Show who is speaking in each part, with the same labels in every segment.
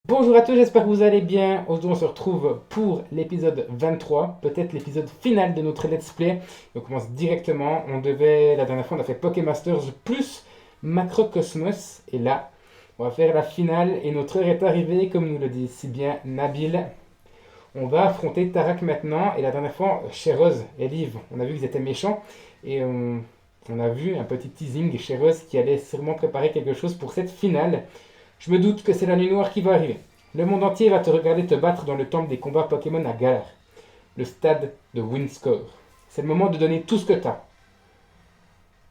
Speaker 1: Bonjour à tous, j'espère que vous allez bien. Aujourd'hui, on se retrouve pour l'épisode 23, peut-être l'épisode final de notre let's play. On commence directement. La dernière fois, on a fait Pokémasters plus Macrocosmos. Et là, on va faire la finale. Et notre heure est arrivée, comme nous le dit si bien Nabil. On va affronter Tarak maintenant. Et la dernière fois, Sheroz et Liv, on a vu qu'ils étaient méchants. Et on a vu un petit teasing Sheroz qui allait sûrement préparer quelque chose pour cette finale. Je me doute que c'est la nuit noire qui va arriver. Le monde entier va te regarder te battre dans le temple des combats Pokémon à Galar, le stade de Windscore. C'est le moment de donner tout ce que t'as.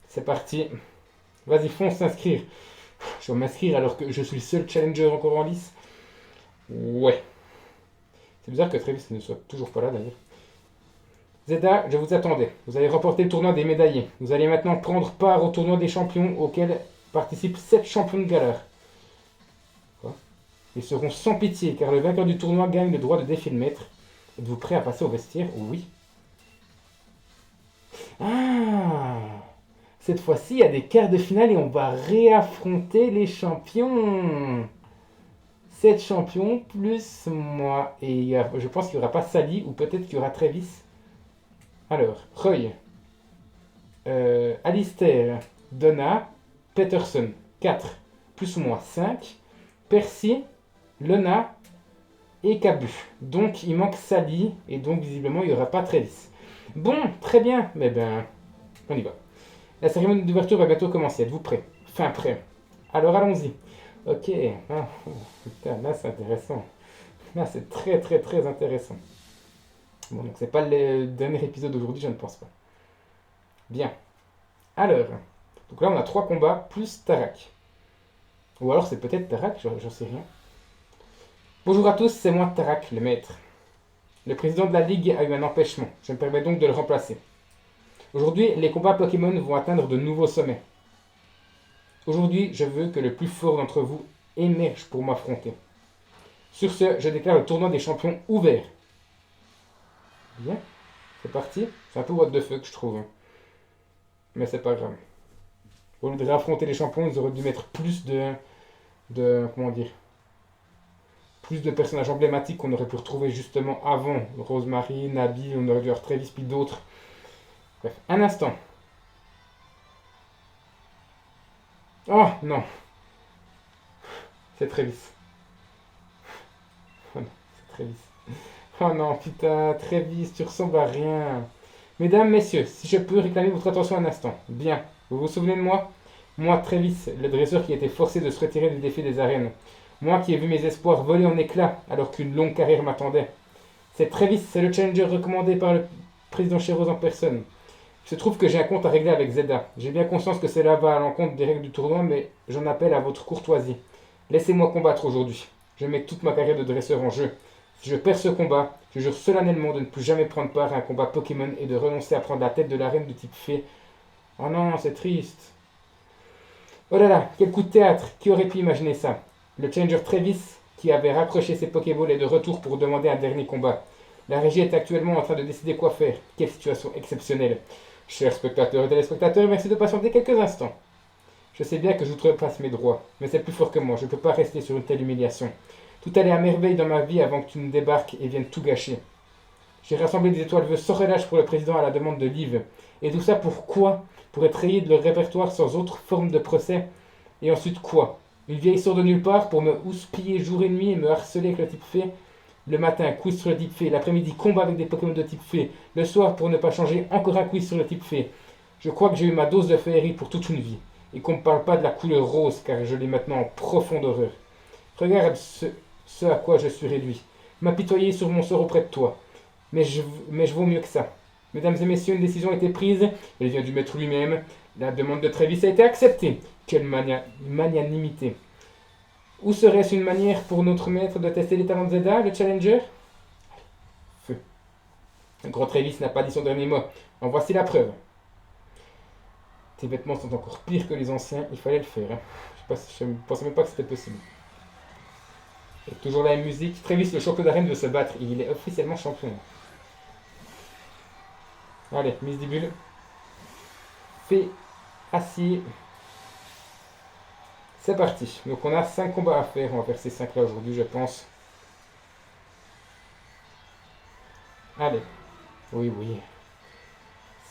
Speaker 1: C'est parti. Vas-y, fonce s'inscrire. Je vais m'inscrire alors que je suis le seul challenger encore en lice. Ouais. C'est bizarre que Travis ne soit toujours pas là d'ailleurs. Zeda, je vous attendais. Vous allez remporter le tournoi des médaillés. Vous allez maintenant prendre part au tournoi des champions auquel participent 7 champions de Galar. Ils seront sans pitié car le vainqueur du tournoi gagne le droit de défier le maître. Êtes-vous prêt à passer au vestiaire? Oui. Ah, cette fois-ci, il y a des quarts de finale et on va réaffronter les champions. 7 champions plus moi. Et je pense qu'il n'y aura pas Sally ou peut-être qu'il y aura Travis. Alors, Roy, Alistair, Donna, Peterson, 4 plus ou moins 5. Percy, Lena et Cabu. Donc il manque Sally et donc visiblement il n'y aura pas Travis. Bon, très bien, mais ben on y va. La cérémonie d'ouverture va bientôt commencer, êtes-vous prêts? Enfin prêts. Alors allons-y. Ok, ah, putain, là c'est intéressant. Là c'est très très très intéressant. Bon, donc c'est pas le dernier épisode d'aujourd'hui, je ne pense pas. Bien. Alors, donc là on a 3 combats plus Tarak. Ou alors c'est peut-être Tarak, j'en sais rien. Bonjour à tous, c'est moi Tarak, le maître. Le président de la Ligue a eu un empêchement. Je me permets donc de le remplacer. Aujourd'hui, les combats Pokémon vont atteindre de nouveaux sommets. Aujourd'hui, je veux que le plus fort d'entre vous émerge pour m'affronter. Sur ce, je déclare le tournoi des champions ouvert. Bien, c'est parti. C'est un peu what the fuck, je trouve. Mais c'est pas grave. Au lieu de réaffronter les champions, ils auraient dû mettre plus comment dire, plus de personnages emblématiques qu'on aurait pu retrouver justement avant. Rosemary, Nabi, on aurait dû avoir Travis puis d'autres. Bref, un instant. Oh non, c'est Travis. Oh non, c'est Travis. Oh non, putain, Travis, tu ressembles à rien. Mesdames, messieurs, si je peux réclamer votre attention un instant. Bien, vous vous souvenez de moi? Moi, Travis, le dresseur qui a été forcé de se retirer du défi des arènes. Moi qui ai vu mes espoirs voler en éclats alors qu'une longue carrière m'attendait. C'est Travis, c'est le challenger recommandé par le président Cheros en personne. Il se trouve que j'ai un compte à régler avec Zeda. J'ai bien conscience que cela va à l'encontre des règles du tournoi, mais j'en appelle à votre courtoisie. Laissez-moi combattre aujourd'hui. Je mets toute ma carrière de dresseur en jeu. Si je perds ce combat, je jure solennellement de ne plus jamais prendre part à un combat Pokémon et de renoncer à prendre la tête de l'arène de type fée. Oh non, c'est triste. Oh là là, quel coup de théâtre. Qui aurait pu imaginer ça? Le challenger Travis, qui avait raccroché ses Pokéballs, est de retour pour demander un dernier combat. La régie est actuellement en train de décider quoi faire. Quelle situation exceptionnelle. Chers spectateurs et téléspectateurs, merci de patienter quelques instants. Je sais bien que j'outrepasse mes droits, mais c'est plus fort que moi, je ne peux pas rester sur une telle humiliation. Tout allait à merveille dans ma vie avant que tu ne débarques et viennes tout gâcher. J'ai rassemblé des étoiles vœux sans relâche pour le président à la demande de Liv. Et tout ça pour quoi? Pour être rayé de leur répertoire sans autre forme de procès. Et ensuite quoi? Une vieille sort de nulle part pour me houspiller jour et nuit et me harceler avec le type fée? Le matin, quiz sur le type fée. L'après-midi, combat avec des Pokémon de type fée. Le soir, pour ne pas changer, encore un quiz sur le type fée. Je crois que j'ai eu ma dose de féerie pour toute une vie. Et qu'on ne me parle pas de la couleur rose, car je l'ai maintenant en profonde horreur. Regarde ce à quoi je suis réduit. M'apitoyer sur mon sort auprès de toi. Mais je vaux mieux que ça. Mesdames et messieurs, une décision a été prise. Elle vient du maître lui-même. La demande de Travis a été acceptée. Quelle magnanimité. Ou serait-ce une manière pour notre maître de tester les talents de Zeda, le challenger? Feu. Le grand Travis n'a pas dit son dernier mot. En voici la preuve. Tes vêtements sont encore pires que les anciens, il fallait le faire. Hein. Je ne pensais même pas que c'était possible. Et toujours la même musique. Travis, le champion d'arène, veut se battre. Il est officiellement champion. Allez, mise des bulles. Fait, assis. C'est parti. Donc on a 5 combats à faire. On va faire ces 5 là aujourd'hui, je pense. Allez. Oui, oui.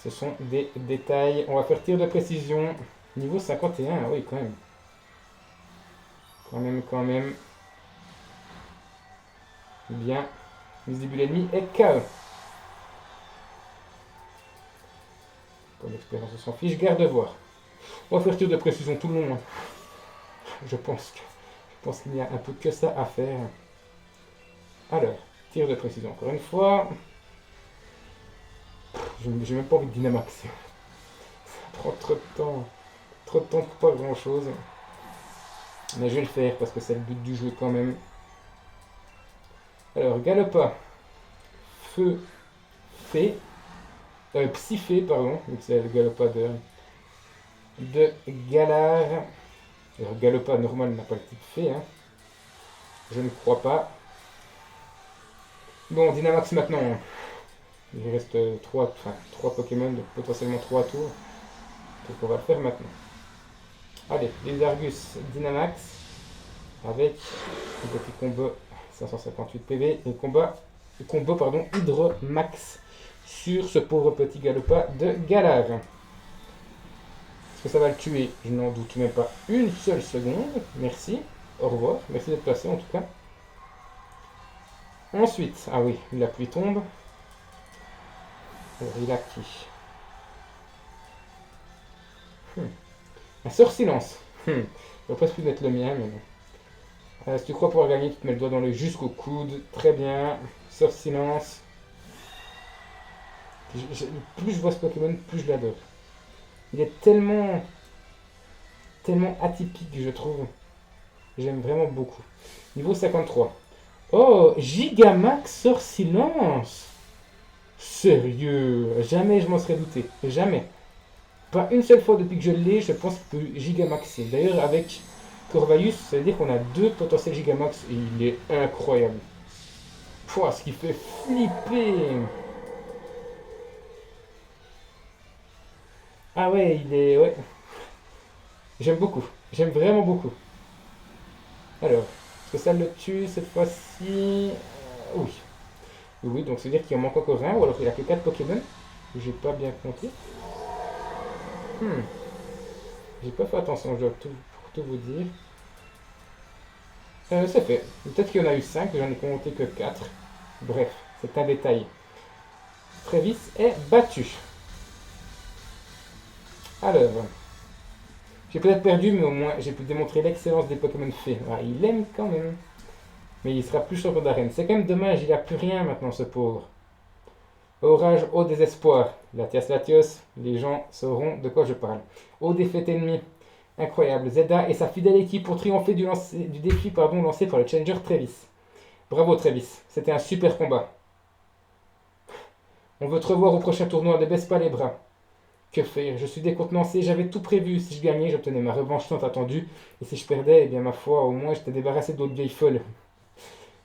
Speaker 1: Ce sont des détails. On va faire tir de précision. Niveau 51, oui, quand même. Quand même. Bien. Visible l'ennemi est KO. Pour l'expérience, on s'en fiche. Garde voir. On va faire tir de précision tout le long. Hein. Je pense qu'il n'y a un peu que ça à faire. Alors, tir de précision encore une fois. J'ai même pas envie de Dynamax. Ça prend trop de temps. Trop de temps pour pas grand chose. Mais je vais le faire parce que c'est le but du jeu quand même. Alors, Galopa. Feu. Fée. Psyphé, pardon. Donc c'est le Galopa de Galar. Alors, Galopa normal n'a pas le type fée. Hein. Je ne crois pas. Bon, Dynamax maintenant. Il reste 3 Pokémon, donc potentiellement 3 tours. Donc on va le faire maintenant. Allez, les Argus Dynamax. Avec un petit combo 558 PV et combo Hydromax sur ce pauvre petit Galopa de Galar. Est-ce que ça va le tuer? Je n'en doute même pas une seule seconde. Merci. Au revoir. Merci d'être passé en tout cas. Ensuite, ah oui, la pluie tombe. Alors, il a qui? Un sort silence. Il va presque plus être le mien, mais bon. Si tu crois pouvoir gagner, tu te mets le doigt dans l'œil jusqu'au coude. Très bien. Sort silence. Plus je vois ce Pokémon, plus je l'adore. Il est tellement atypique, je trouve. J'aime vraiment beaucoup. Niveau 53. Oh, Gigamax sort silence. Sérieux, jamais je m'en serais douté. Jamais. Pas une seule fois depuis que je l'ai, je pense qu'il peut Gigamaxer. D'ailleurs, avec Corvallis, ça veut dire qu'on a 2 potentiels Gigamax et il est incroyable. Pouah, ce qui fait flipper. Ah ouais, il est... Ouais. J'aime beaucoup. J'aime vraiment beaucoup. Alors, est-ce que ça le tue cette fois-ci? Oui. Oui, donc ça veut dire qu'il en manque encore un, ou alors il a que 4 Pokémon. J'ai pas bien compté. J'ai pas fait attention, je dois pour tout vous dire. C'est fait. Peut-être qu'il y en a eu 5, j'en ai compté que 4. Bref, c'est un détail. Travis est battu. Alors, j'ai peut-être perdu, mais au moins j'ai pu démontrer l'excellence des Pokémon fées. Ah, il aime quand même. Mais il sera plus champion d'arène. C'est quand même dommage, il a plus rien maintenant, ce pauvre. Orage au désespoir. Latias Latios, les gens sauront de quoi je parle. Aux défaites ennemies. Incroyable. Zeda et sa fidèle équipe pour triompher du défi lancé par le Challenger Travis. Bravo Travis, c'était un super combat. On veut te revoir au prochain tournoi, ne baisse pas les bras. Que faire? Je suis décontenancé, j'avais tout prévu. Si je gagnais, j'obtenais ma revanche tant attendue. Et si je perdais, eh bien ma foi, au moins j'étais débarrassé d'autres vieilles folles.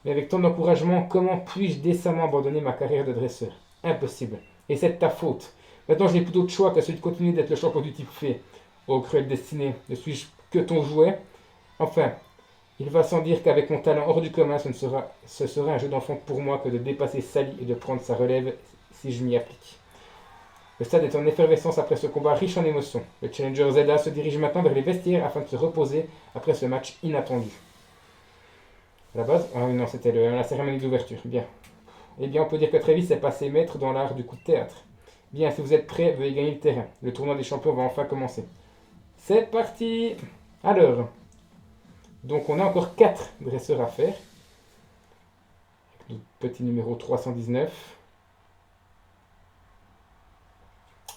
Speaker 1: Mais avec ton encouragement, comment puis-je décemment abandonner ma carrière de dresseur? Impossible. Et c'est de ta faute. Maintenant, je n'ai plus d'autre choix que celui de continuer d'être le champion du type fée. Oh, cruelle destinée, ne suis-je que ton jouet? Enfin, il va sans dire qu'avec mon talent hors du commun, ce sera un jeu d'enfant pour moi que de dépasser Sally et de prendre sa relève si je m'y applique. Le stade est en effervescence après ce combat riche en émotions. Le Challenger Zeda se dirige maintenant vers les vestiaires afin de se reposer après ce match inattendu. À la base, ah oui, non, c'était la cérémonie d'ouverture. Bien. Eh bien, on peut dire que Travis est passé maître dans l'art du coup de théâtre. Bien, si vous êtes prêts, veuillez gagner le terrain. Le tournoi des champions va enfin commencer. C'est parti! Alors, donc on a encore 4 dresseurs à faire. Le petit numéro 319.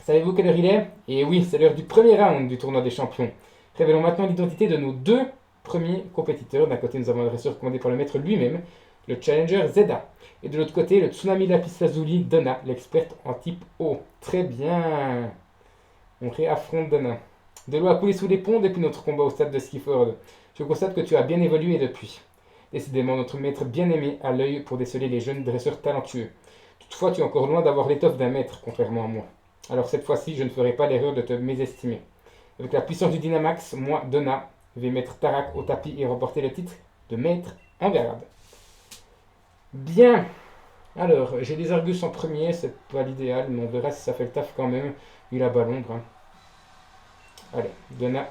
Speaker 1: Savez-vous quelle heure il est? Et oui, c'est l'heure du premier round du tournoi des champions. Révélons maintenant l'identité de nos 2 premiers compétiteurs. D'un côté, nous avons un dresseur commandé par le maître lui-même, le Challenger Zeda. Et de l'autre côté, le Tsunami Lapis Lazuli Donna, l'experte en type eau. Très bien. On réaffronte Donna. De l'eau a coulé sous les ponts depuis notre combat au stade de Skiford. Je constate que tu as bien évolué depuis. Décidément, notre maître bien-aimé a l'œil pour déceler les jeunes dresseurs talentueux. Toutefois, tu es encore loin d'avoir l'étoffe d'un maître, contrairement à moi. Alors cette fois-ci, je ne ferai pas l'erreur de te mésestimer. Avec la puissance du Dynamax, moi, Donna, je vais mettre Tarak au tapis et remporter le titre de maître en garde. Bien. Alors, j'ai des Argus en premier, c'est pas l'idéal, mais on verra si ça fait le taf quand même. Il a bas l'ombre. Hein. Allez, Donna.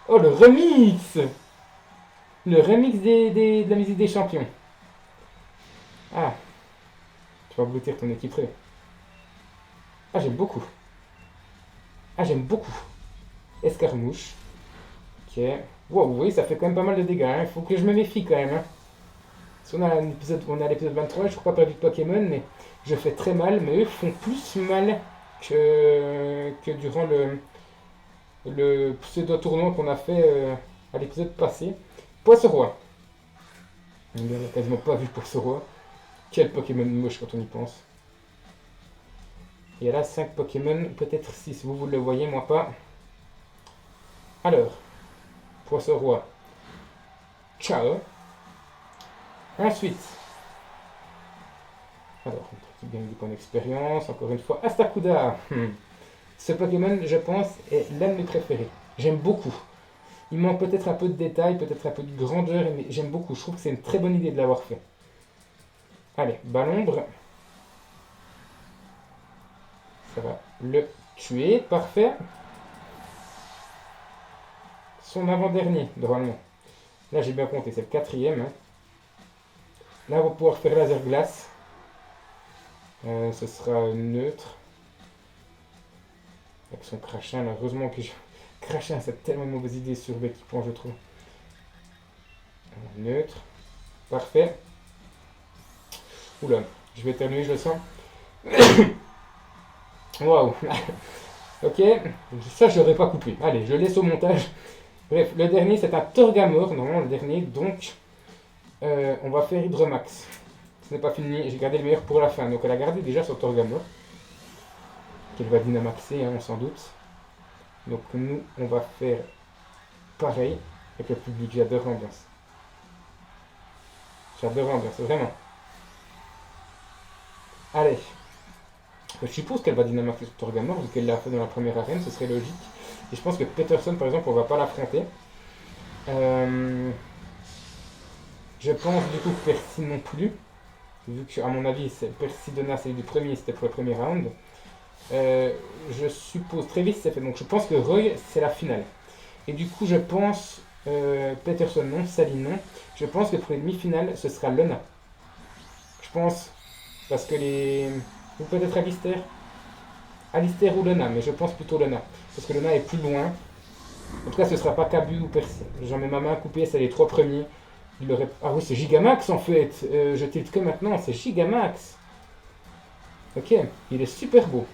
Speaker 1: Oh, le remix! Le remix de la musique des champions. Ah, tu vas aboutir ton équiperie. Ah, j'aime beaucoup. Ah, j'aime beaucoup. Escarmouche. Ok. Wow, oui, ça fait quand même pas mal de dégâts. Il faut que je me méfie quand même. Hein. Si on est à l'épisode 23, je crois pas perdu de Pokémon, mais je fais très mal. Mais eux font plus mal que durant le pseudo-tournoi qu'on a fait à l'épisode passé. Poisson-roi. On n'a quasiment pas vu Poisson-roi. Quel Pokémon moche quand on y pense. Il y a là 5 Pokémon, peut-être 6. Vous le voyez, moi pas. Alors, Poisson-roi. Ciao. Ensuite, alors, qui gagne du point d'expérience, encore une fois, Astakuda. Ce Pokémon, je pense, est l'un de mes préférés. J'aime beaucoup. Il manque peut-être un peu de détails, peut-être un peu de grandeur, mais j'aime beaucoup. Je trouve que c'est une très bonne idée de l'avoir fait. Allez, Balombre. Ça va le tuer. Parfait. Son avant-dernier, normalement. Là, j'ai bien compté, c'est le quatrième. Hein. Là, on va pouvoir faire laser glace. Ce sera neutre. Avec son crachin, là. Heureusement que je... Crachin, c'est tellement une mauvaise idée sur l'équipement, je trouve. Neutre. Parfait. Oula, je vais éternuer, je le sens. Waouh. Ok, ça je n'aurais pas coupé. Allez, je laisse au montage. Bref, le dernier c'est un Torgamore, normalement le dernier, donc on va faire Hydromax. Ce n'est pas fini, j'ai gardé le meilleur pour la fin. Donc elle a gardé déjà son Torgamore, qu'elle va dynamaxer, hein, on s'en doute. Donc nous, on va faire pareil avec le public, j'adore l'ambiance. J'adore l'ambiance, vraiment. Allez. Je suppose qu'elle va dynamaxer sur Torgamore, vu qu'elle l'a fait dans la première arène, ce serait logique. Et je pense que Peterson, par exemple, on va pas l'affronter. Je pense du coup que Percy non plus. Vu que, à mon avis, Percy Donna, c'est du premier, c'était pour le premier round. Je suppose, Travis c'est fait, donc je pense que Roy, c'est la finale. Et du coup, je pense, Peterson non, Sally non. Je pense que pour les demi-finales, ce sera Lona. Je pense, parce que les... Ou peut-être Alistair. Alistair ou Lona, mais je pense plutôt Lona. Parce que Lona est plus loin. En tout cas, ce ne sera pas Kabu ou Percy. J'en mets ma main coupée, c'est les trois premiers. Ah oui, c'est Gigamax en fait. Je tilte que maintenant, c'est Gigamax. Ok, il est super beau.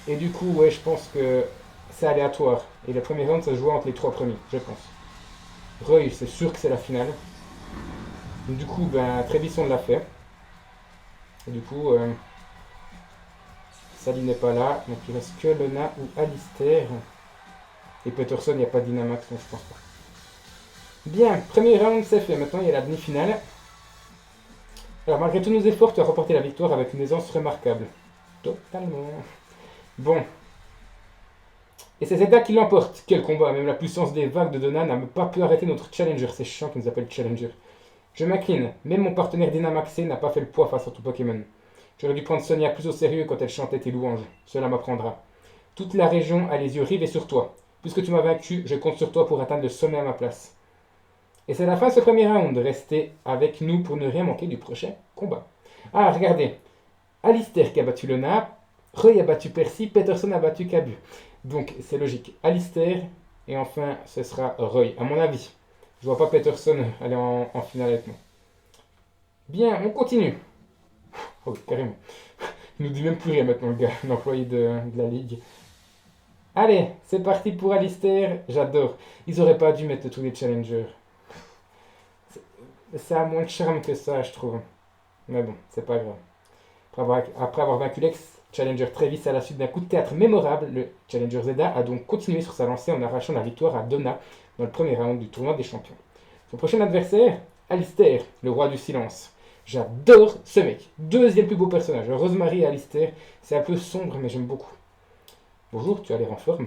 Speaker 1: Et du coup, ouais, je pense que c'est aléatoire. Et le premier round, ça se joue entre les trois premiers, je pense. Roy, c'est sûr que c'est la finale. Donc, du coup, ben, Travis, on l'a fait. Et du coup, Sally n'est pas là. Donc, il reste que Lona ou Alistair. Et Peterson, il n'y a pas de Dynamax, donc je pense pas. Bien, premier round, c'est fait. Maintenant, il y a la demi-finale. Alors, malgré tous nos efforts, tu as remporté la victoire avec une aisance remarquable. Totalement. Bon. Et c'est Zelda qui l'emporte. Quel combat. Même la puissance des vagues de Donna n'a pas pu arrêter notre challenger. C'est chiant qu'ils nous appellent challenger. Je m'incline. Même mon partenaire Dynamaxé n'a pas fait le poids face à ton Pokémon. J'aurais dû prendre Sonia plus au sérieux quand elle chantait tes louanges. Cela m'apprendra. Toute la région a les yeux rivés sur toi. Puisque tu m'as vaincu, je compte sur toi pour atteindre le sommet à ma place. Et c'est la fin de ce premier round. Restez avec nous pour ne rien manquer du prochain combat. Ah, regardez. Alistair qui a battu Lona. Roy a battu Percy. Peterson a battu Kabu. Donc, c'est logique. Alistair. Et enfin, ce sera Roy, à mon avis. Je vois pas Peterson aller en finale avec moi. Bien, on continue. Oh, carrément. Il nous dit même plus rien maintenant, le gars, l'employé de la ligue. Allez, c'est parti pour Alistair. J'adore. Ils auraient pas dû mettre tous les challengers. Ça a moins de charme que ça, je trouve. Mais bon, c'est pas grave. Après avoir vaincu l'ex-challenger Travis à la suite d'un coup de théâtre mémorable, le challenger Zelda a donc continué sur sa lancée en arrachant la victoire à Donna dans le premier round du tournoi des champions. Son prochain adversaire, Alistair, le roi du silence. J'adore ce mec. Deuxième plus beau personnage. Rosemary et Alistair. C'est un peu sombre, mais j'aime beaucoup. Bonjour, tu as l'air en forme.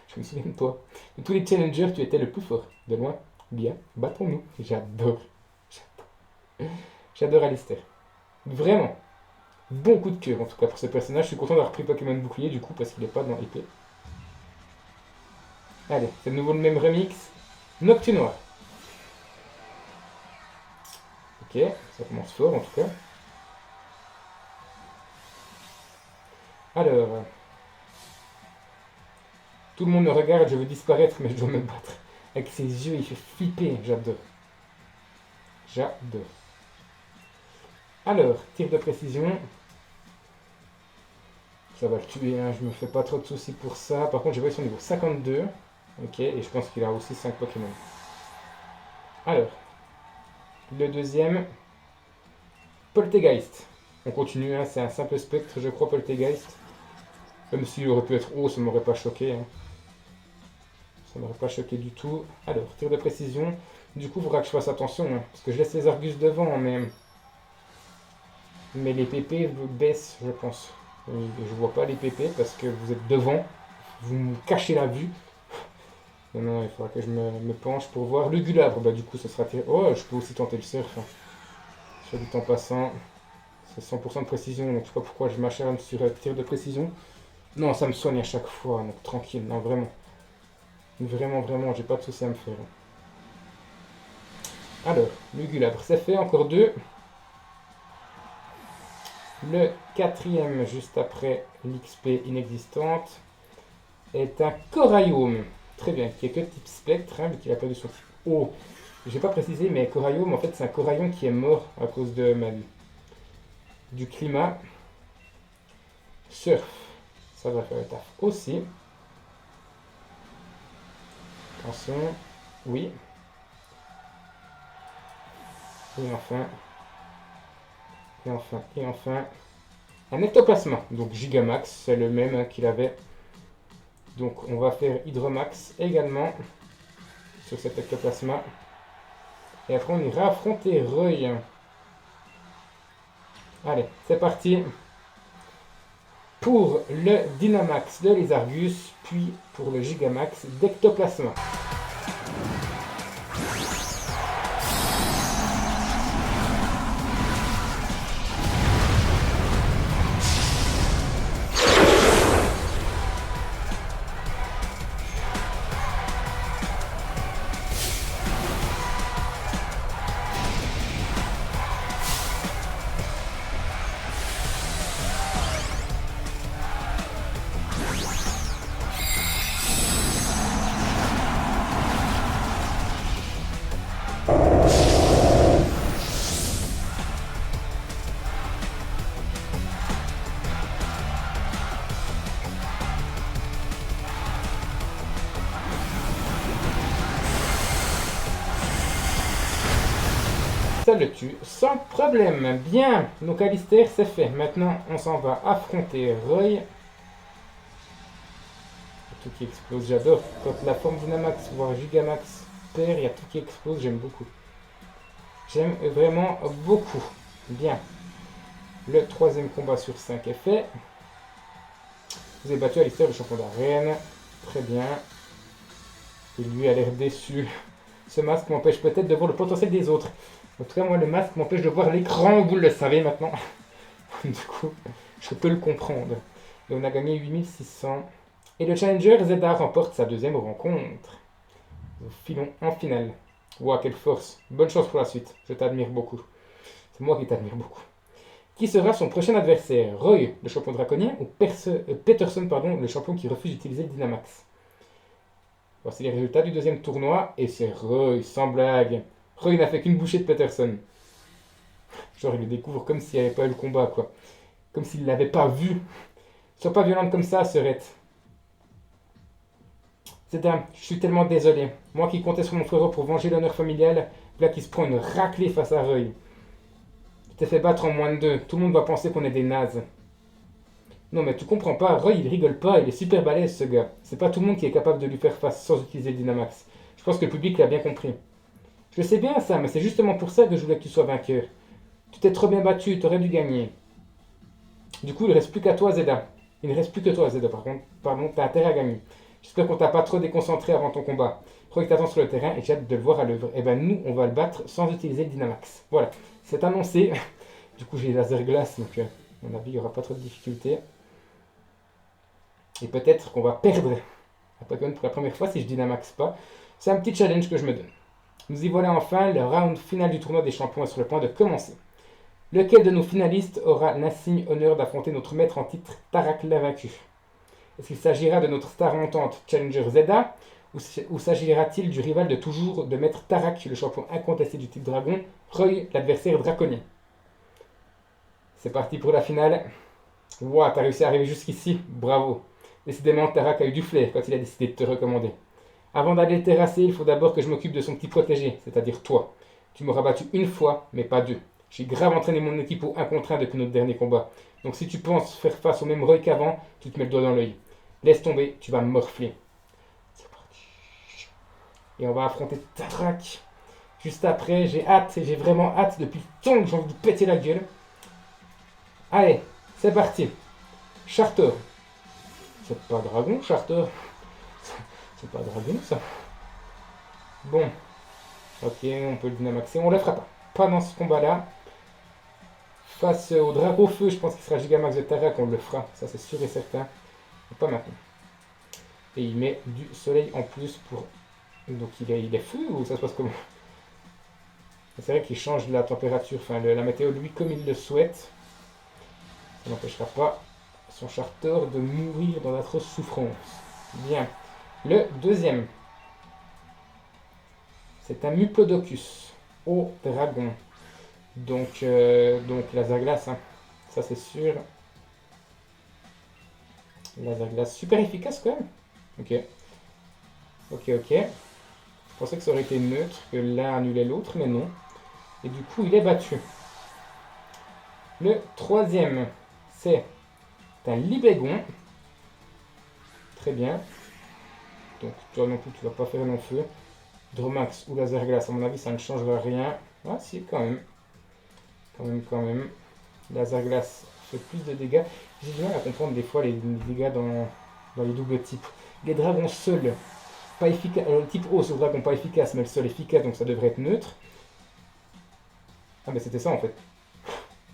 Speaker 1: Je me souviens de toi. De tous les challengers, tu étais le plus fort. De loin, bien, battons-nous. J'adore. J'adore Alistair. Vraiment. Bon coup de cœur en tout cas pour ce personnage. Je suis content d'avoir pris Pokémon Bouclier du coup parce qu'il n'est pas dans épée. Allez, c'est de nouveau le même remix. Noctunoir. Ok, ça commence fort en tout cas. Alors, tout le monde me regarde, je veux disparaître, mais je dois me battre. Avec ses yeux, il fait flipper, j'adore. J'adore. Alors, tir de précision. Ça va le tuer, hein, je me fais pas trop de soucis pour ça. Par contre, j'ai vu son niveau 52. Ok, et je pense qu'il a aussi 5 Pokémon. Alors, le deuxième, Poltegeist. On continue, hein, c'est un simple spectre, je crois, Poltegeist. Même s'il aurait pu être haut, ça m'aurait pas choqué. Hein. Ça m'aurait pas choqué du tout. Alors, tir de précision. Du coup, il faudra que je fasse attention, hein, parce que je laisse les Argus devant, mais les PP baissent, je pense. Je vois pas les PP parce que vous êtes devant, vous me cachez la vue. Non, il faudra que je me penche pour voir le Gulabre. Bah, du coup, ce sera tiré. Oh, je peux aussi tenter le surf. Hein. Soit dit en passant, c'est 100% de précision, donc je sais pas pourquoi je m'acharne sur tir de précision. Non, ça me soigne à chaque fois, donc tranquille, non, vraiment. Vraiment, j'ai pas de soucis à me faire. Alors, le Gulabre, c'est fait, encore deux. Le quatrième, juste après l'XP inexistante, est un Coraillum. Très bien, qui est que type spectre, hein, vu qu'il a perdu son type O. Je n'ai pas précisé, mais Coraillum, en fait, c'est un Coraillon qui est mort à cause de ma vie. Du climat. Surf, ça va faire le taf aussi. Attention, oui. Et enfin, un ectoplasma. Donc Gigamax, c'est le même hein, qu'il avait. Donc on va faire Hydromax également sur cet ectoplasma. Et après on ira affronter Reuil. Allez, c'est parti. Pour le Dynamax de les Argus, puis pour le Gigamax d'ectoplasma. Ça le tue sans problème. Bien, donc Alistair c'est fait. Maintenant on s'en va affronter Reuil. Tout qui explose, j'adore. Quand la forme Dynamax voire Gigamax perd, il y a tout qui explose, j'aime beaucoup. J'aime vraiment beaucoup. Bien. Le troisième combat sur 5 est fait. Vous avez battu Alistair, le champion d'arène. Très bien. Et lui a l'air déçu. Ce masque m'empêche peut-être de voir le potentiel des autres. En tout cas, moi, le masque m'empêche de voir l'écran, vous le savez maintenant. Du coup, je peux le comprendre. Et on a gagné 8600. Et le Challenger Zeda remporte sa deuxième rencontre. Nous filons en finale. Wow, quelle force. Bonne chance pour la suite. Je t'admire beaucoup. C'est moi qui t'admire beaucoup. Qui sera son prochain adversaire? Roy, le champion draconien, ou Peterson, pardon, le champion qui refuse d'utiliser le Dynamax? Voici les résultats du deuxième tournoi. Et c'est Roy, sans blague. Roy n'a fait qu'une bouchée de Peterson. Genre, il le découvre comme s'il n'y avait pas eu le combat, quoi. Comme s'il ne l'avait pas vu. Sois pas violente comme ça, Serette. C'est dingue, je suis tellement désolé. Moi qui comptais sur mon frérot pour venger l'honneur familial, là qui se prend une raclée face à Reuil. Je t'ai fait battre en moins de 2. Tout le monde va penser qu'on est des nazes. Non mais tu comprends pas, Reuil il rigole pas, il est super balèze ce gars. C'est pas tout le monde qui est capable de lui faire face sans utiliser le Dynamax. Je pense que le public l'a bien compris. Je sais bien ça, mais c'est justement pour ça que je voulais que tu sois vainqueur. Tu t'es trop bien battu, tu aurais dû gagner. Du coup, il ne reste plus qu'à toi, Zeda. Il ne reste plus que toi, Zeda, par contre. Pardon, t'as intérêt à gagner. J'espère qu'on t'a pas trop déconcentré avant ton combat. Crois que t'attends sur le terrain et j'ai hâte de le voir à l'œuvre. Et ben nous, on va le battre sans utiliser le Dynamax. Voilà, c'est annoncé. Du coup, j'ai les laser glace, donc à mon avis, il n'y aura pas trop de difficultés. Et peut-être qu'on va perdre un Pokémon pour la première fois si je Dynamax pas. C'est un petit challenge que je me donne. Nous y voilà enfin, le round final du tournoi des champions est sur le point de commencer. Lequel de nos finalistes aura l'insigne honneur d'affronter notre maître en titre, Tarak l'invaincu? Est-ce qu'il s'agira de notre star montante Challenger Zeda ou s'agira-t-il du rival de toujours de maître Tarak, le champion incontesté du type dragon, Roy, l'adversaire draconien? C'est parti pour la finale. Wow, t'as réussi à arriver jusqu'ici, bravo. Décidément, Tarak a eu du flair quand il a décidé de te recommander. Avant d'aller le terrasser, il faut d'abord que je m'occupe de son petit protégé, c'est-à-dire toi. Tu m'auras battu une fois, mais pas deux. J'ai grave entraîné mon équipe au 1 contre 1 depuis notre dernier combat. Donc si tu penses faire face au même Roy qu'avant, tu te mets le doigt dans l'œil. Laisse tomber, tu vas me morfler. C'est parti. Et on va affronter Tarak. Juste après, j'ai hâte, j'ai vraiment hâte depuis le temps que j'ai envie de péter la gueule. Allez, c'est parti. Charter. C'est pas dragon, Charter. C'est pas dragon, ça. Bon. Ok, on peut le dynamaxer. On le fera pas. Pas dans ce combat-là. Face au dragon feu, je pense qu'il sera Gigamax de Tarak, on le fera. Ça, c'est sûr et certain. Mais pas maintenant. Et il met du soleil en plus pour... Donc il est feu ou ça se passe comment? C'est vrai qu'il change la température, enfin la météo lui comme il le souhaite. Ça n'empêchera pas son charter de mourir dans d'atroces souffrances. Bien. Le deuxième. C'est un Muplodocus au dragon. Donc laser glace, hein. Ça c'est sûr. Laser glace super efficace quand même. Ok. Ok. Je pensais que ça aurait été neutre, que l'un annulait l'autre, mais non. Et du coup, il est battu. Le troisième, c'est un Libégon. Très bien. Donc, toi non plus, tu vas pas faire long feu. Dromax ou laser glace, à mon avis, ça ne changera rien. Ah, si, quand même. Quand même. Laser glace fait plus de dégâts. J'ai du mal à comprendre des fois les dégâts dans les doubles types. Les dragons seuls, pas efficace. Le type O sur le dragon, pas efficace, mais le seul efficace, donc ça devrait être neutre. Ah, mais c'était ça en fait.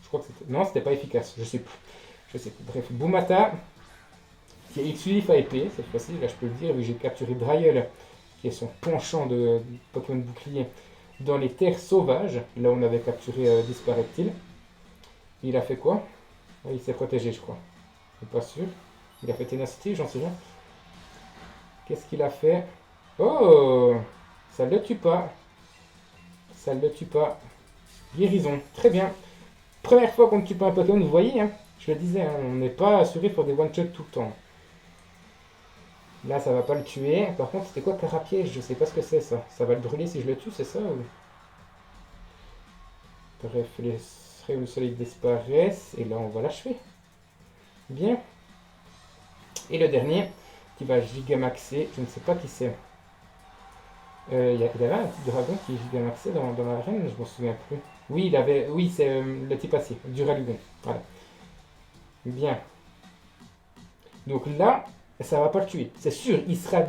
Speaker 1: Je crois que c'était. Non, c'était pas efficace, je sais plus. Bref, Boumata, qui est exclusif à épée, cette fois-ci, là je peux le dire, vu que j'ai capturé Dryel, qui est son penchant de Pokémon bouclier, dans les terres sauvages. Là, on avait capturé Disparaît-il. Il a fait quoi? Ah, il s'est protégé, je crois. Je suis pas sûr. Il a fait ténacité, j'en sais rien. Qu'est-ce qu'il a fait? Oh! Ça ne le tue pas. Ça ne le tue pas. Guérison. Très bien. Première fois qu'on ne tue pas un Pokémon, vous voyez, hein, je le disais, hein, on n'est pas assuré pour des one-shots tout le temps. Là, ça va pas le tuer. Par contre, c'était quoi Carapiège? Je sais pas ce que c'est ça. Ça va le brûler si je le tue, c'est ça ou... Bref, les rayons du soleil disparaissent. Et là, on va l'achever. Bien. Et le dernier, qui va gigamaxer, je ne sais pas qui c'est. Il y avait un petit dragon qui gigamaxait dans l'arène, je ne m'en souviens plus. Oui, oui, c'est le type acier, Duralugon. Voilà. Bien. Donc là, ça va pas le tuer. C'est sûr, il sera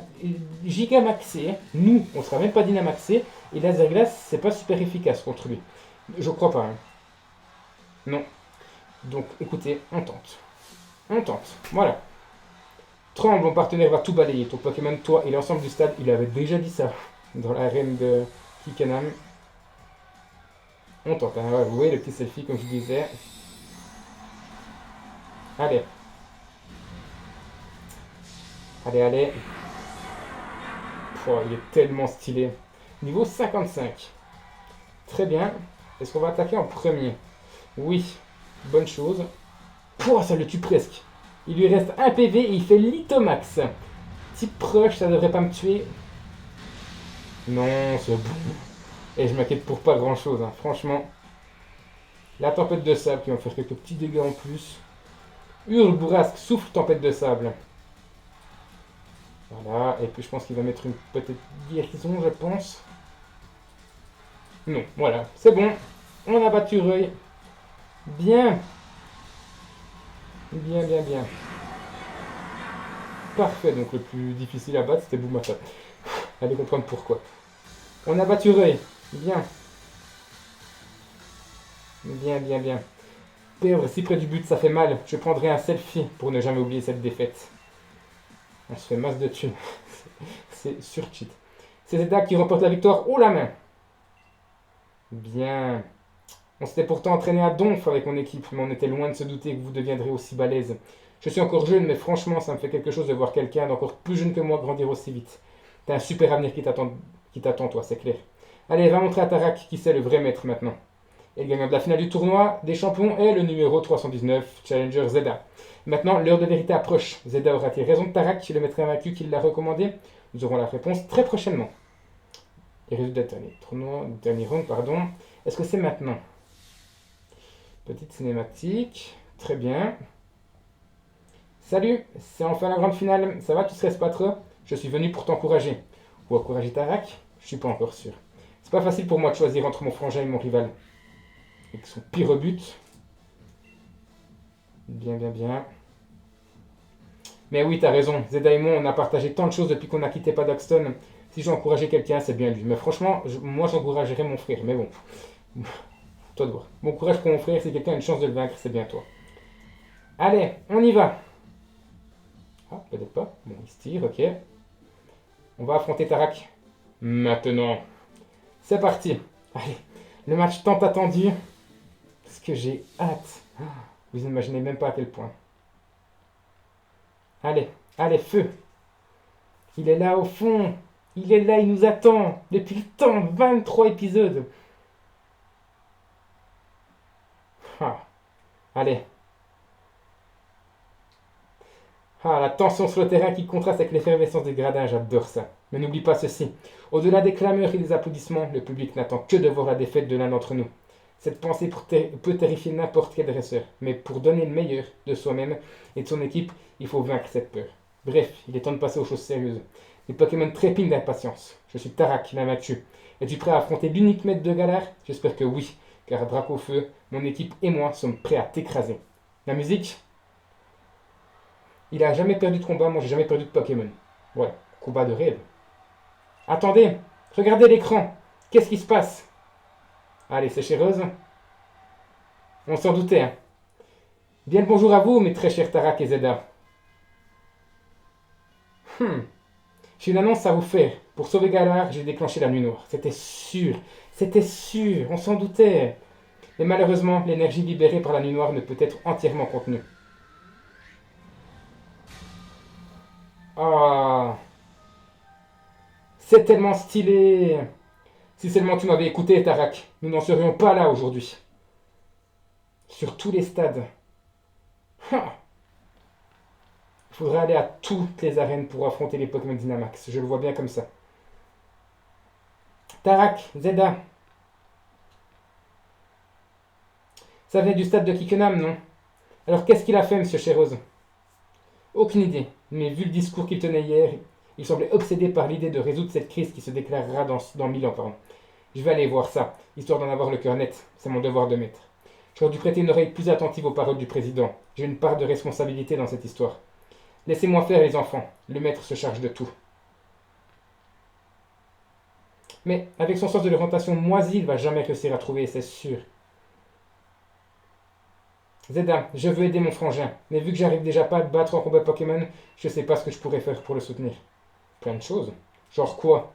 Speaker 1: gigamaxé. Nous, on sera même pas dynamaxé. Et laser glace, c'est pas super efficace contre lui. Je crois pas. Hein. Non. Donc, écoutez, on tente. On tente. Voilà. Tremble, mon partenaire va tout balayer. Ton Pokémon, toi et l'ensemble du stade, il avait déjà dit ça dans l'arène de Kikanam. On tente, hein. Ouais, vous voyez le petit selfie comme je disais. Allez. Allez. Oh, il est tellement stylé. Niveau 55. Très bien. Est-ce qu'on va attaquer en premier? Oui. Bonne chose. Pouah, ça le tue presque. Il lui reste un PV et il fait Litomax. Type proche, ça devrait pas me tuer. Non, c'est bon. Et je m'inquiète pour pas grand chose, hein. Franchement. La tempête de sable qui va me faire quelques petits dégâts en plus. Hurle, bourrasque, souffle, tempête de sable. Voilà, et puis je pense qu'il va mettre une petite guérison, je pense. Non, voilà, c'est bon. On a battu Roy. Bien. Bien, bien, bien. Parfait, donc le plus difficile à battre, c'était Boumata. Allez comprendre pourquoi. On a battu Reuil. Bien. Bien, bien, bien. Perdre si près du but, ça fait mal. Je prendrai un selfie pour ne jamais oublier cette défaite. On se fait masse de thunes. C'est sur cheat. C'est Zeda qui remporte la victoire haut la main. Bien. On s'était pourtant entraîné à Donf avec mon équipe, mais on était loin de se douter que vous deviendrez aussi balèze. Je suis encore jeune, mais franchement, ça me fait quelque chose de voir quelqu'un d'encore plus jeune que moi grandir aussi vite. T'as un super avenir qui t'attend, toi, c'est clair. Allez, va montrer à Tarak qui c'est le vrai maître maintenant. Et le gagnant de la finale du tournoi des champions est le numéro 319, Challenger Zeda. Maintenant, l'heure de vérité approche. Zeda aura-t-il raison de Tarak, le maître invaincu qui l'a recommandé? Nous aurons la réponse très prochainement. Les résultats du dernier tournoi, du dernier round, pardon. Est-ce que c'est maintenant? Petite cinématique. Très bien. Salut, c'est enfin la grande finale. Ça va, tu stresses pas trop? Je suis venu pour t'encourager. Ou encourager Tarak? Je suis pas encore sûr. C'est pas facile pour moi de choisir entre mon frangin et mon rival. Avec son pire but. Bien, bien, bien. Mais oui, t'as raison. Zeda et moi, on a partagé tant de choses depuis qu'on a quitté Padaxton. Si j'ai encouragé quelqu'un, c'est bien lui. Mais franchement, moi, j'encouragerais mon frère. Mais bon, toi de voir. Bon courage pour mon frère. Si quelqu'un a une chance de le vaincre, c'est bien toi. Allez, on y va. Ah, peut-être pas. Bon, il se tire, ok. On va affronter Tarak. Maintenant. C'est parti. Allez, le match tant attendu. Parce que j'ai hâte. Vous imaginez même pas à quel point. Allez, allez, feu. Il est là au fond. Il est là, il nous attend. Depuis le temps, 23 épisodes. Ah, allez. Ah, la tension sur le terrain qui contraste avec l'effervescence des gradins, j'adore ça. Mais n'oublie pas ceci. Au-delà des clameurs et des applaudissements, le public n'attend que de voir la défaite de l'un d'entre nous. Cette pensée peut terrifier n'importe quel dresseur, mais pour donner le meilleur de soi-même et de son équipe, il faut vaincre cette peur. Bref, il est temps de passer aux choses sérieuses. Les Pokémon trépignent d'impatience. Je suis Tarak, l'invaincu. Es-tu prêt à affronter l'unique maître de Galar? J'espère que oui, car Dracofeu, mon équipe et moi sommes prêts à t'écraser. La musique? Il a jamais perdu de combat, moi j'ai jamais perdu de Pokémon. Voilà, combat de rêve. Attendez, regardez l'écran. Qu'est-ce qui se passe? Allez, c'est chéreuse. On s'en doutait, hein. Bien le bonjour à vous, mes très chers Tarak et Zeda. J'ai une annonce à vous faire. Pour sauver Galar, j'ai déclenché la nuit noire. C'était sûr, on s'en doutait. Mais malheureusement, l'énergie libérée par la nuit noire ne peut être entièrement contenue. Ah, c'est tellement stylé. Si seulement tu m'avais écouté, Tarak, nous n'en serions pas là aujourd'hui. Sur tous les stades. Ha. Il faudrait aller à toutes les arènes pour affronter les Pokémon Dynamax. Je le vois bien comme ça. Tarak, Zeda. Ça venait du stade de Kikenam, non? Alors qu'est-ce qu'il a fait, monsieur Chéreuse? Aucune idée. Mais vu le discours qu'il tenait hier, il semblait obsédé par l'idée de résoudre cette crise qui se déclarera dans 1000 ans. Pardon. Je vais aller voir ça, histoire d'en avoir le cœur net. C'est mon devoir de maître. J'aurais dû prêter une oreille plus attentive aux paroles du président. J'ai une part de responsabilité dans cette histoire. Laissez-moi faire, les enfants. Le maître se charge de tout. Mais avec son sens de l'orientation moisi, il va jamais réussir à trouver, c'est sûr. Zeda, je veux aider mon frangin, mais vu que j'arrive déjà pas à te battre en combat Pokémon, je sais pas ce que je pourrais faire pour le soutenir. Plein de choses. Genre quoi?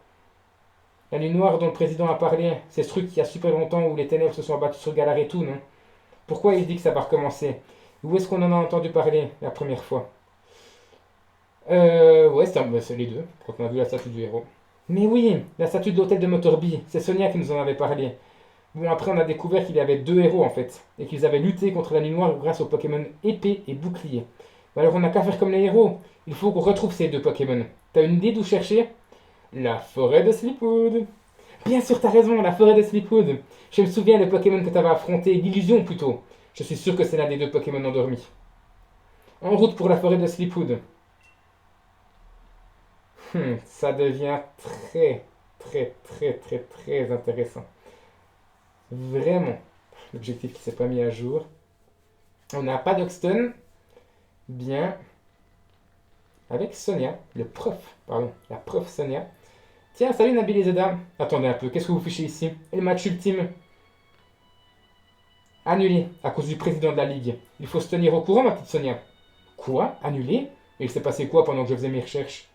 Speaker 1: La nuit noire dont le président a parlé, c'est ce truc qui a super longtemps où les ténèbres se sont abattues sur Galar et tout, non? Pourquoi il dit que ça va recommencer? Où est-ce qu'on en a entendu parler la première fois? Ouais, c'est les deux, quand on a vu la statue du héros. Mais oui, la statue de l'hôtel de Motorby, c'est Sonia qui nous en avait parlé. Bon, après, on a découvert qu'il y avait deux héros en fait, et qu'ils avaient lutté contre la nuit noire grâce aux Pokémon épée et bouclier. Mais alors, on n'a qu'à faire comme les héros. Il faut qu'on retrouve ces deux Pokémon. T'as une idée d'où chercher? La forêt de Sleepwood. Bien sûr, t'as raison, la forêt de Sleepwood. Je me souviens le Pokémon que t'avais affronté, l'illusion plutôt. Je suis sûr que c'est l'un des deux Pokémon endormis. En route pour la forêt de Sleepwood. Ça devient très, très, très, très, très intéressant. Vraiment. L'objectif qui s'est pas mis à jour. On a Paddington. Bien. Avec Sonia, la prof Sonia. Tiens, salut Nabil et Zeda. Attendez un peu, qu'est-ce que vous fichez ici? Et le match ultime? Annulé, à cause du président de la Ligue. Il faut se tenir au courant, ma petite Sonia. Quoi? Annulé? Et il s'est passé quoi pendant que je faisais mes recherches?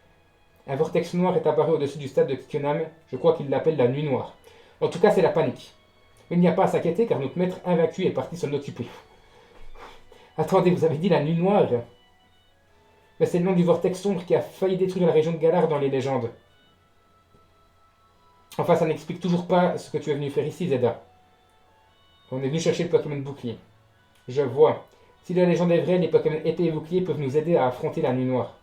Speaker 1: Un vortex noir est apparu au-dessus du stade de Kikkenham. Je crois qu'il l'appelle la nuit noire. En tout cas, c'est la panique. Mais il n'y a pas à s'inquiéter car notre maître invaincu est parti s'en occuper. Attendez, vous avez dit la nuit noire? Mais c'est le nom du vortex sombre qui a failli détruire la région de Galar dans les légendes. Enfin, ça n'explique toujours pas ce que tu es venu faire ici, Zeda. On est venu chercher le Pokémon bouclier. Je vois. Si la légende est vraie, les Pokémon épée et bouclier peuvent nous aider à affronter la nuit noire.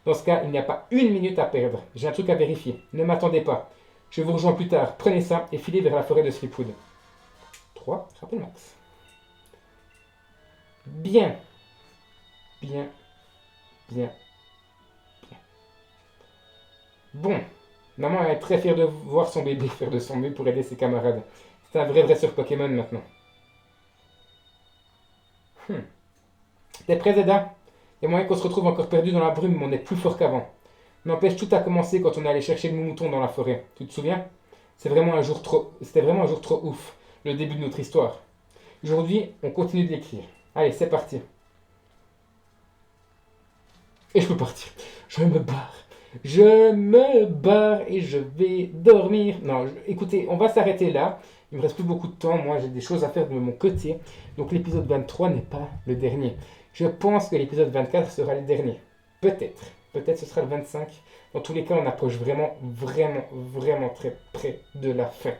Speaker 1: Dans ce cas, il n'y a pas une minute à perdre. J'ai un truc à vérifier. Ne m'attendez pas. Je vous rejoins plus tard. Prenez ça et filez vers la forêt de Slipwood. 3, rappel max. Bien. Bien. Bien. Bien. Bon. Maman est très fière de voir son bébé faire de son mieux pour aider ses camarades. C'est un vrai sur Pokémon maintenant. T'es prêt, Zeda? Il y a moyen qu'on se retrouve encore perdu dans la brume, mais on est plus fort qu'avant. N'empêche, tout a commencé quand on allait chercher le mouton dans la forêt. Tu te souviens? C'était vraiment un jour trop ouf, le début de notre histoire. Aujourd'hui, on continue de l'écrire. Allez, c'est parti. Et je peux partir. Je me barre. Je me barre et je vais dormir. Non, écoutez, on va s'arrêter là. Il me reste plus beaucoup de temps. Moi, j'ai des choses à faire de mon côté. Donc l'épisode 23 n'est pas le dernier. Je pense que l'épisode 24 sera le dernier. Peut-être. Peut-être ce sera le 25. Dans tous les cas, on approche vraiment très près de la fin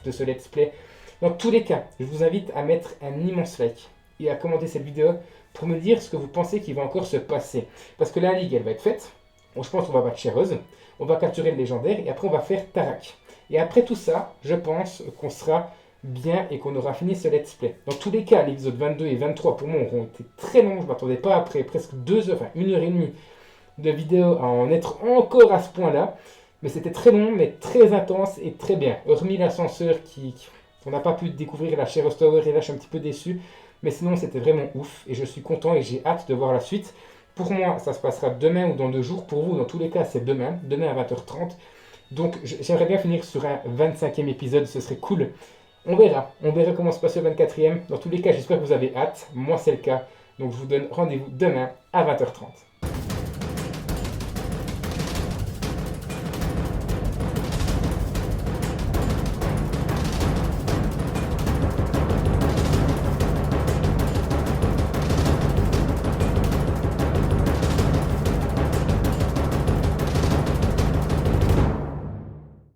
Speaker 1: de ce let's play. Dans tous les cas, je vous invite à mettre un immense like et à commenter cette vidéo pour me dire ce que vous pensez qu'il va encore se passer. Parce que la ligue, elle va être faite. Bon, je pense qu'on va battre Cheireuse. On va capturer le légendaire et après on va faire Tarak. Et après tout ça, je pense qu'on sera bien et qu'on aura fini ce let's play. Dans tous les cas, l'épisode 22 et 23 pour moi auront été très longs. Je ne m'attendais pas après presque 2 heures, enfin 1 heure et demie de vidéo à en être encore à ce point-là. Mais c'était très long, mais très intense et très bien. Hormis l'ascenseur on n'a pas pu découvrir la Cheireuse Tower et là je suis un petit peu déçu. Mais sinon c'était vraiment ouf et je suis content et j'ai hâte de voir la suite. Pour moi, ça se passera demain ou dans 2 jours. Pour vous, dans tous les cas, c'est demain à 20h30. Donc j'aimerais bien finir sur un 25e épisode, ce serait cool. On verra comment se passe le 24e. Dans tous les cas, j'espère que vous avez hâte. Moi, c'est le cas. Donc je vous donne rendez-vous demain à 20h30.